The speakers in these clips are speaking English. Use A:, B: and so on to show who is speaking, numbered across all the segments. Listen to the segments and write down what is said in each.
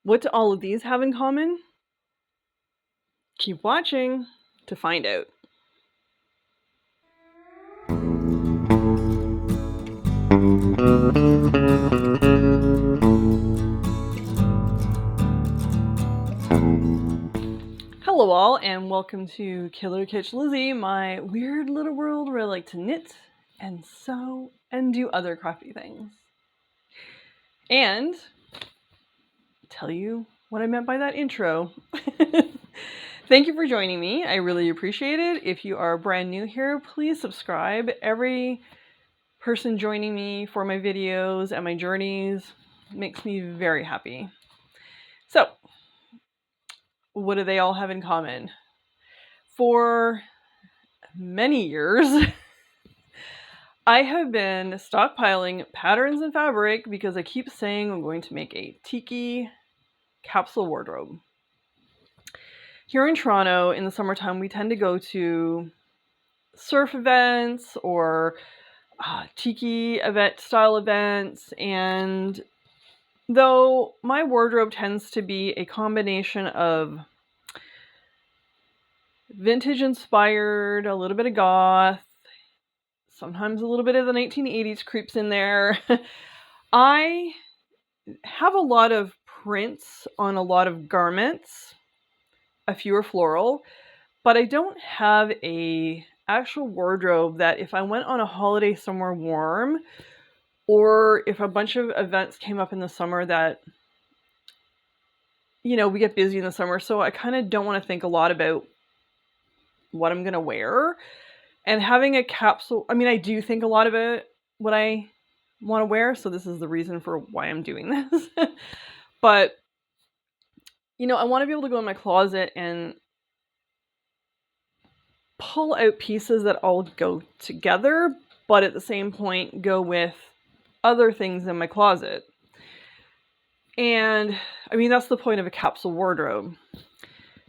A: What do all of these have in common? Keep watching to find out. Hello all, and welcome to Killer Kitsch Lizzie, my weird little world where I like to knit and sew and do other crafty things. And tell you what I meant by that intro. Thank you for joining me. I really appreciate it. If you are brand new here, please subscribe. Every person joining me for my videos and my journeys makes me very happy. So, what do they all have in common? For many years, I have been stockpiling patterns and fabric because I keep saying I'm going to make a TIki capsule wardrobe. Here in Toronto, in the summertime, we tend to go to surf events or tiki event style events, and though my wardrobe tends to be a combination of vintage inspired, a little bit of goth, sometimes a little bit of the 1980s creeps in there. I have a lot of prints on a lot of garments, a few are floral, but I don't have a actual wardrobe that if I went on a holiday somewhere warm, or if a bunch of events came up in the summer that, you know, we get busy in the summer, so I kind of don't want to think a lot about what I'm going to wear. And having a capsule, I mean, I do think a lot about what I want to wear, so this is the reason for why I'm doing this. But, you know, I want to be able to go in my closet and pull out pieces that all go together, but at the same point go with other things in my closet. And I mean, that's the point of a capsule wardrobe.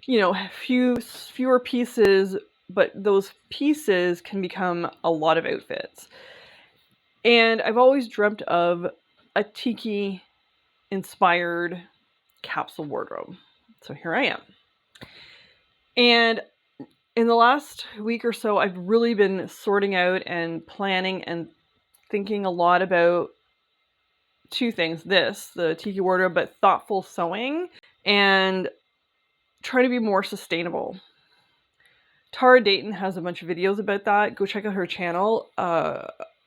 A: You know, fewer pieces, but those pieces can become a lot of outfits. And I've always dreamt of a tiki inspired capsule wardrobe. So here I am. And in the last week or so, I've really been sorting out and planning and thinking a lot about two things. The tiki wardrobe, but thoughtful sewing and trying to be more sustainable. Tara Dayton has a bunch of videos about that. Go check out her channel.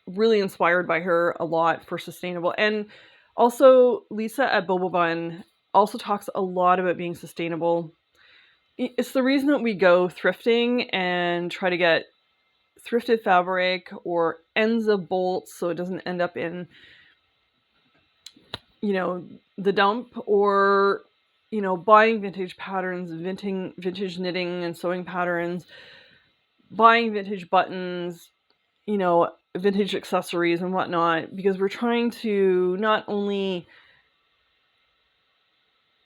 A: Really inspired by her a lot for sustainable. And also Lisa at Bobo Bun also talks a lot about being sustainable. It's the reason that we go thrifting and try to get thrifted fabric or ends of bolts so it doesn't end up in, you know, the dump, or, you know, buying vintage patterns, vintage knitting and sewing patterns, buying vintage buttons, you know, vintage accessories and whatnot, because we're trying to not only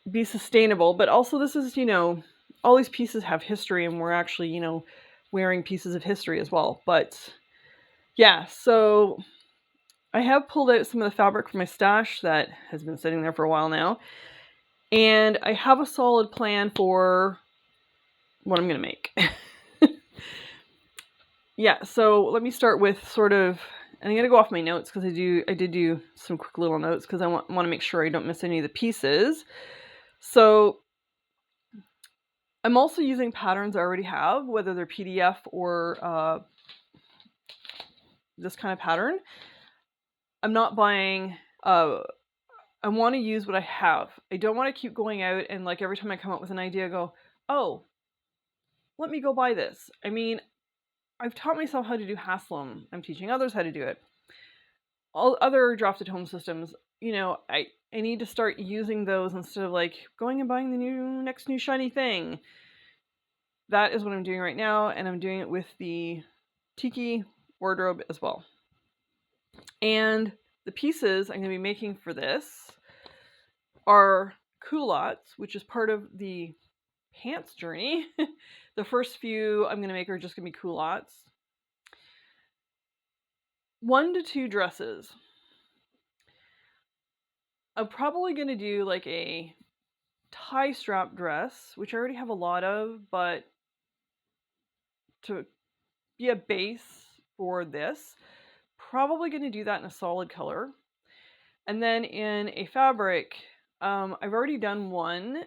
A: be sustainable, but also this is, you know, all these pieces have history and we're actually, you know, wearing pieces of history as well. But yeah, so I have pulled out some of the fabric from my stash that has been sitting there for a while now. And I have a solid plan for what I'm going to make. Yeah, so let me start with sort of, and I'm going to go off my notes because I did do some quick little notes because I want to make sure I don't miss any of the pieces. So I'm also using patterns I already have, whether they're PDF or this kind of pattern. I'm not buying, I want to use what I have. I don't want to keep going out and like every time I come up with an idea, go, oh, let me go buy this. I mean, I've taught myself how to do Haslam. I'm teaching others how to do it. All other drafted home systems, you know, I need to start using those instead of like going and buying the next new shiny thing. That is what I'm doing right now, and I'm doing it with the Tiki wardrobe as well. And the pieces I'm going to be making for this are culottes, which is part of the pants journey. The first few I'm going to make are just going to be culottes. 1 to 2 dresses. I'm probably going to do like a tie strap dress, which I already have a lot of, but to be a base for this, probably going to do that in a solid color. And then in a fabric, I've already done one,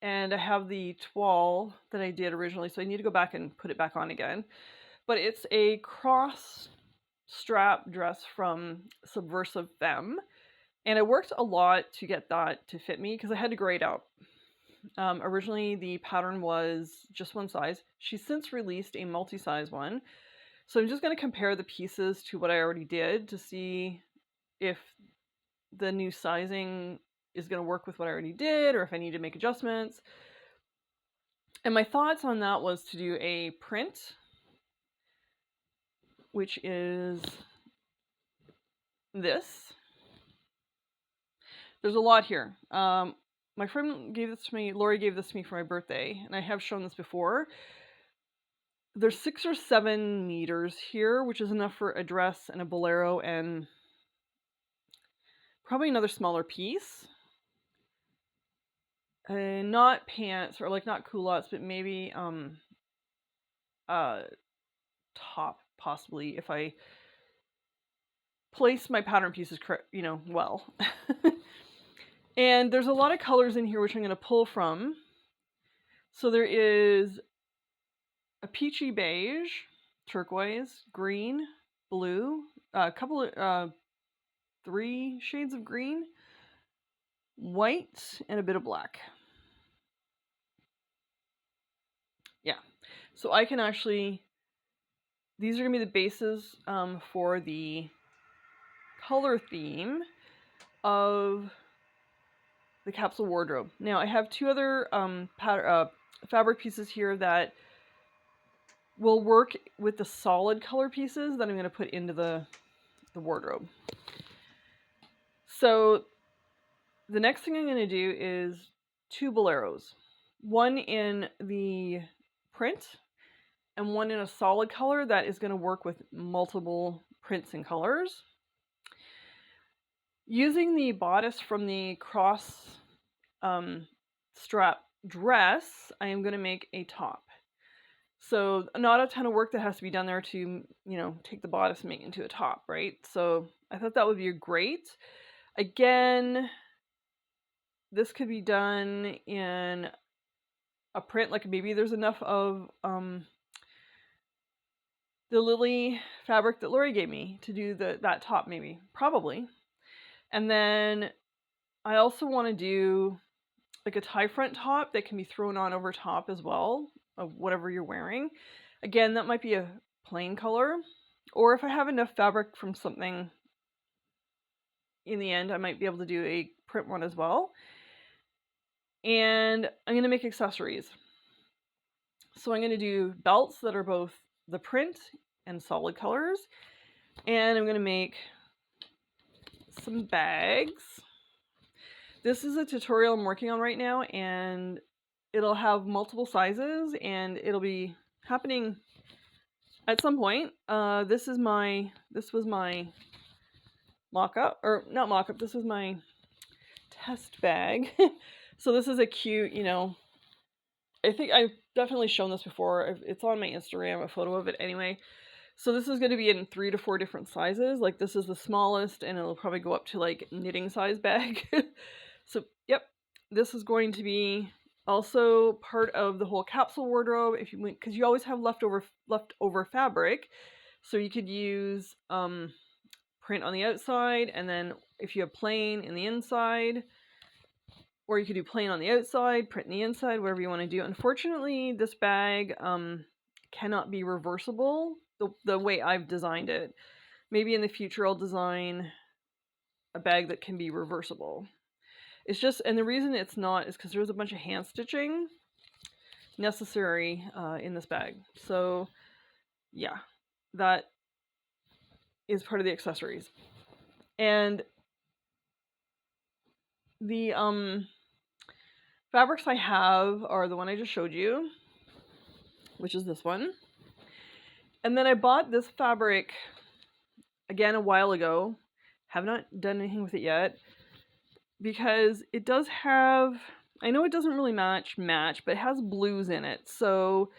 A: and I have the toile that I did originally, so I need to go back and put it back on again. But it's a cross strap dress from Subversive Femme, and I worked a lot to get that to fit me because I had to grade out. Originally, the pattern was just one size. She's since released a multi-size one, so I'm just going to compare the pieces to what I already did to see if the new sizing is going to work with what I already did or if I need to make adjustments. And my thoughts on that was to do a print, which is this. There's a lot here. My friend gave this to me, Lori gave this to me for my birthday, and I have shown this before. There's 6 or 7 meters here, which is enough for a dress and a bolero and probably another smaller piece. Not pants or like not culottes, but maybe top possibly if I place my pattern pieces well. And there's a lot of colors in here which I'm going to pull from. So there is a peachy beige, turquoise, green, blue, a couple of 3 shades of green, white, and a bit of black. Yeah, so I can actually, these are going to be the bases for the color theme of the capsule wardrobe. Now I have 2 other fabric pieces here that will work with the solid color pieces that I'm going to put into the wardrobe. So the next thing I'm going to do is 2 boleros. One in the print and one in a solid color that is going to work with multiple prints and colors. Using the bodice from the cross strap dress, I am going to make a top. So not a ton of work that has to be done there to, take the bodice and make it into a top, right? So I thought that would be great. Again, this could be done in a print, like maybe there's enough of the Lily fabric that Lori gave me to do that top, maybe, probably. And then I also want to do like a tie front top that can be thrown on over top as well of whatever you're wearing. Again, that might be a plain color, or if I have enough fabric from something in the end, I might be able to do a print one as well. And I'm going to make accessories. So I'm going to do belts that are both the print and solid colors. And I'm going to make some bags. This is a tutorial I'm working on right now, and it'll have multiple sizes, and it'll be happening at some point. This was my mock-up, or not mock-up, this was my test bag. So this is a cute, I think I've definitely shown this before. It's on my Instagram, a photo of it anyway. So this is going to be in 3 to 4 different sizes. Like this is the smallest, and it'll probably go up to like knitting size bag. So yep, this is going to be also part of the whole capsule wardrobe. If you went, because you always have leftover fabric, so you could use print on the outside, and then if you have plain in the inside, or you could do plain on the outside, print in the inside, whatever you want to do. Unfortunately, this bag cannot be reversible the way I've designed it. Maybe in the future I'll design a bag that can be reversible. It's just, and the reason it's not is because there's a bunch of hand stitching necessary in this bag. So yeah, that is part of the accessories. And the fabrics I have are the one I just showed you, which is this one. And then I bought this fabric again a while ago. Have not done anything with it yet. because it does have, I know it doesn't really match, but it has blues in it. So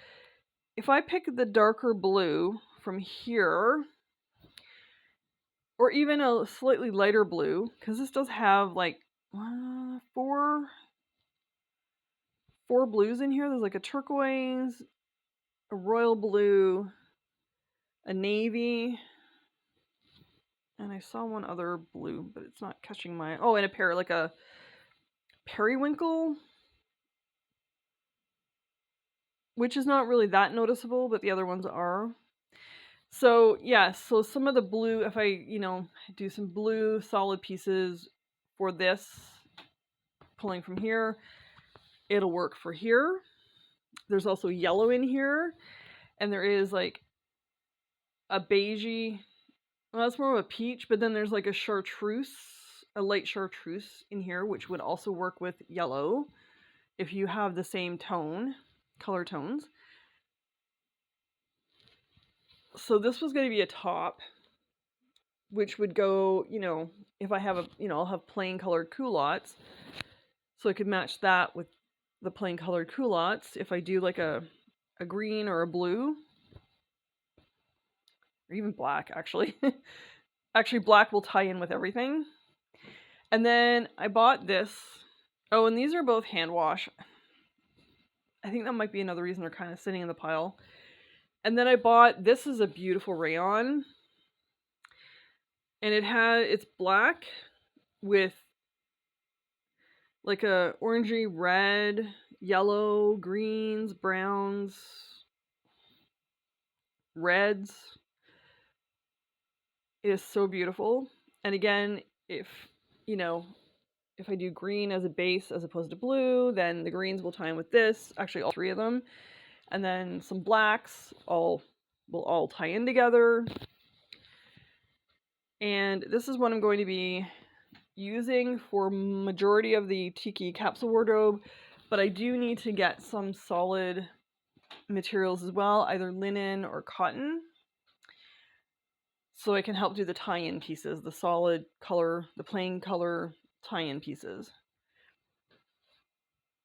A: if I pick the darker blue from here, or even a slightly lighter blue, because this does have like four blues in here. There's like a turquoise, a royal blue, a navy, and I saw one other blue, but it's not catching my... Oh, and a pair, like a periwinkle, which is not really that noticeable, but the other ones are. So yeah, so some of the blue, if I, do some blue solid pieces for this, pulling from here, it'll work for here. There's also yellow in here, and there is like a beigey, well, that's more of a peach, but then there's like a chartreuse, a light chartreuse in here, which would also work with yellow if you have the same color tones. So this was going to be a top, which would go, if I have I'll have plain colored culottes. So I could match that with the plain colored culottes. If I do like a green or a blue, or even black, actually. Actually, black will tie in with everything. And then I bought this. Oh, and these are both hand wash. I think that might be another reason they're kind of sitting in the pile. And then I bought, this is a beautiful rayon. And it's black with like a orangey red, yellow, greens, browns, reds. It is so beautiful. And again, if I do green as a base as opposed to blue, then the greens will tie in with this. Actually, all three of them. And then some blacks will all tie in together. And this is what I'm going to be using for majority of the TIki capsule wardrobe. But I do need to get some solid materials as well, either linen or cotton, so I can help do the tie-in pieces, the solid color, the plain color tie-in pieces.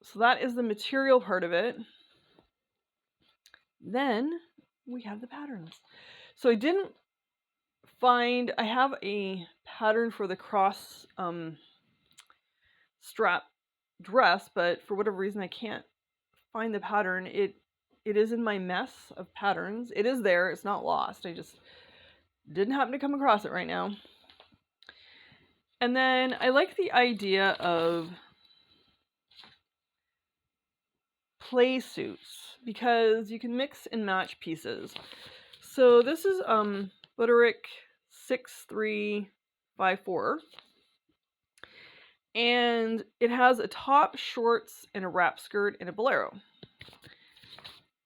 A: So that is the material part of it. Then we have the patterns. So I have a pattern for the cross strap dress, but for whatever reason I can't find the pattern. It is in my mess of patterns. It is there, it's not lost. I just didn't happen to come across it right now. And then I like the idea of play suits because you can mix and match pieces. So this is Butterick 6354, and it has a top, shorts, and a wrap skirt and a bolero.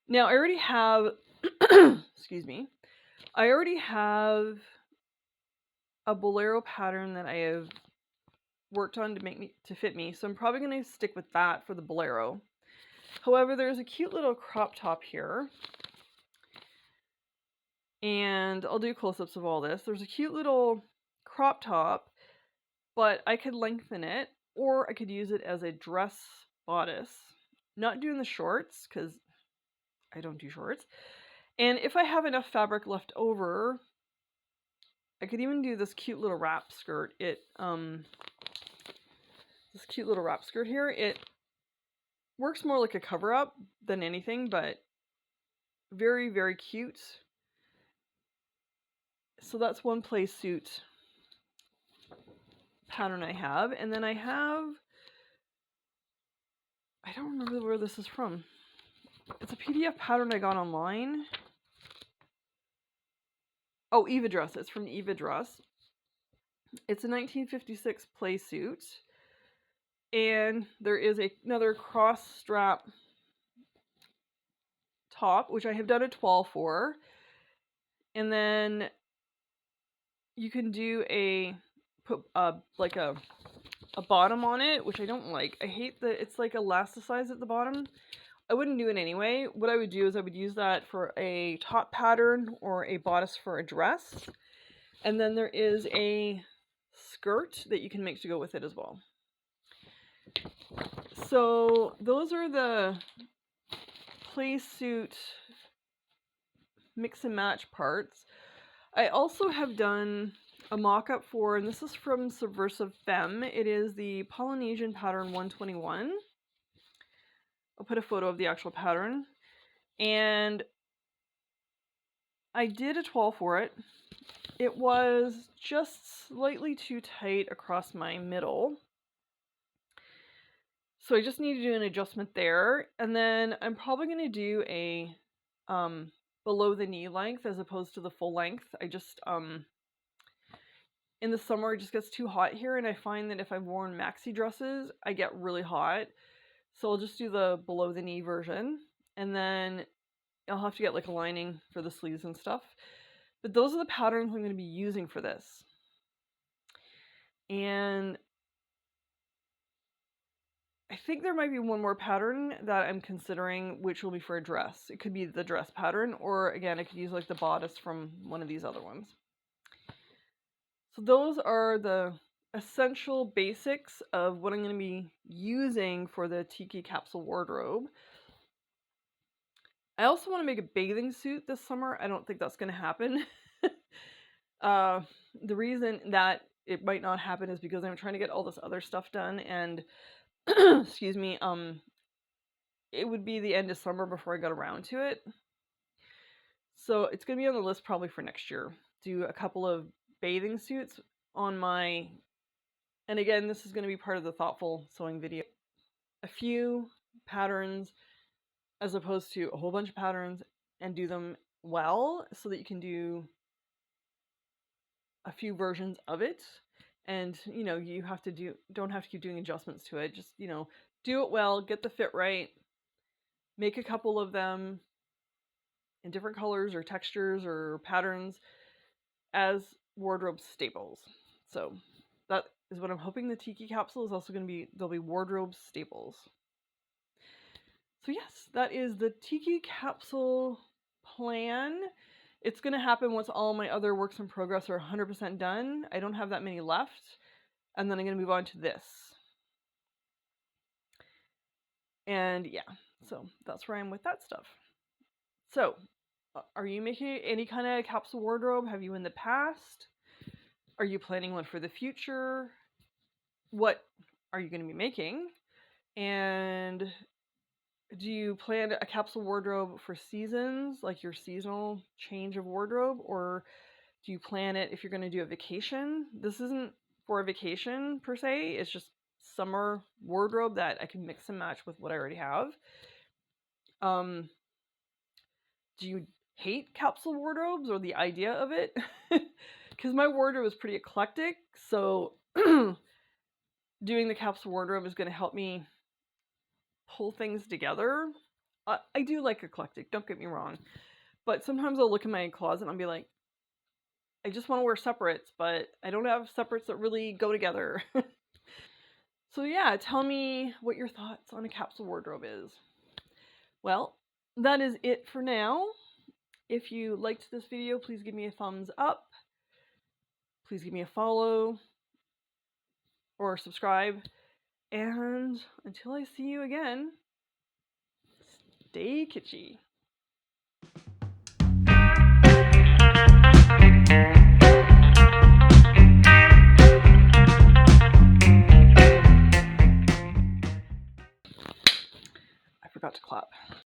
A: Now I already have excuse me, I already have a bolero pattern that I have worked on to fit me, so I'm probably going to stick with that for the bolero. However, there's a cute little crop top here, and I'll do close-ups of all this. There's a cute little crop top, but I could lengthen it, or I could use it as a dress bodice. Not doing the shorts, because I don't do shorts. And if I have enough fabric left over, I could even do this cute little wrap skirt. This cute little wrap skirt here, it works more like a cover-up than anything, but very, very cute. So that's one play suit pattern I have. And then I don't remember where this is from. It's a PDF pattern I got online. Oh, Eva Dress. It's from Eva Dress. It's a 1956 play suit. And there is another cross strap top, which I have done a 12 for. And then you can do put like a bottom on it, which I don't like. I hate that it's like elasticized at the bottom. I wouldn't do it anyway. What I would do is I would use that for a top pattern or a bodice for a dress. And then there is a skirt that you can make to go with it as well. So those are the play suit mix and match parts. I also have done a mock-up for, and this is from Subversive Femme. It is the Polynesian pattern 121. I'll put a photo of the actual pattern. And I did a 12 for it. It was just slightly too tight across my middle. So I just need to do an adjustment there. And then I'm probably going to do a below the knee length as opposed to the full length. I just, in the summer it just gets too hot here, and I find that if I've worn maxi dresses, I get really hot. So I'll just do the below the knee version, and then I'll have to get like a lining for the sleeves and stuff. But those are the patterns I'm going to be using for this. And I think there might be one more pattern that I'm considering, which will be for a dress. It could be the dress pattern, or again, I could use like the bodice from one of these other ones. So those are the essential basics of what I'm going to be using for the TIki capsule wardrobe. I also want to make a bathing suit this summer. I don't think that's going to happen. The reason that it might not happen is because I'm trying to get all this other stuff done, and excuse me, it would be the end of summer before I got around to it. So it's going to be on the list probably for next year. Do a couple of bathing suits on my, and again, this is going to be part of the thoughtful sewing video. A few patterns as opposed to a whole bunch of patterns, and do them well so that you can do a few versions of it. And you know, you don't have to keep doing adjustments to it. Just, you know, do it well, get the fit right, make a couple of them in different colors or textures or patterns as wardrobe staples. So that is what I'm hoping the TIki capsule is also going to be. There'll be wardrobe staples. So yes, that is the TIki capsule plan. It's going to happen once all my other works in progress are 100% done. I don't have that many left. And then I'm going to move on to this. And yeah, so that's where I am with that stuff. So, are you making any kind of capsule wardrobe? Have you in the past? Are you planning one for the future? What are you going to be making? And do you plan a capsule wardrobe for seasons, like your seasonal change of wardrobe? Or do you plan it if you're going to do a vacation? This isn't for a vacation per se. It's just summer wardrobe that I can mix and match with what I already have. Do you hate capsule wardrobes or the idea of it? Because my wardrobe is pretty eclectic, so doing the capsule wardrobe is going to help me pull things together. I do like eclectic, don't get me wrong, but sometimes I'll look in my closet and I'll be like, I just want to wear separates, but I don't have separates that really go together. So yeah, tell me what your thoughts on a capsule wardrobe is. Well, that is it for now. If you liked this video, please give me a thumbs up. Please give me a follow or subscribe. And until I see you again, stay kitschy. I forgot to clap.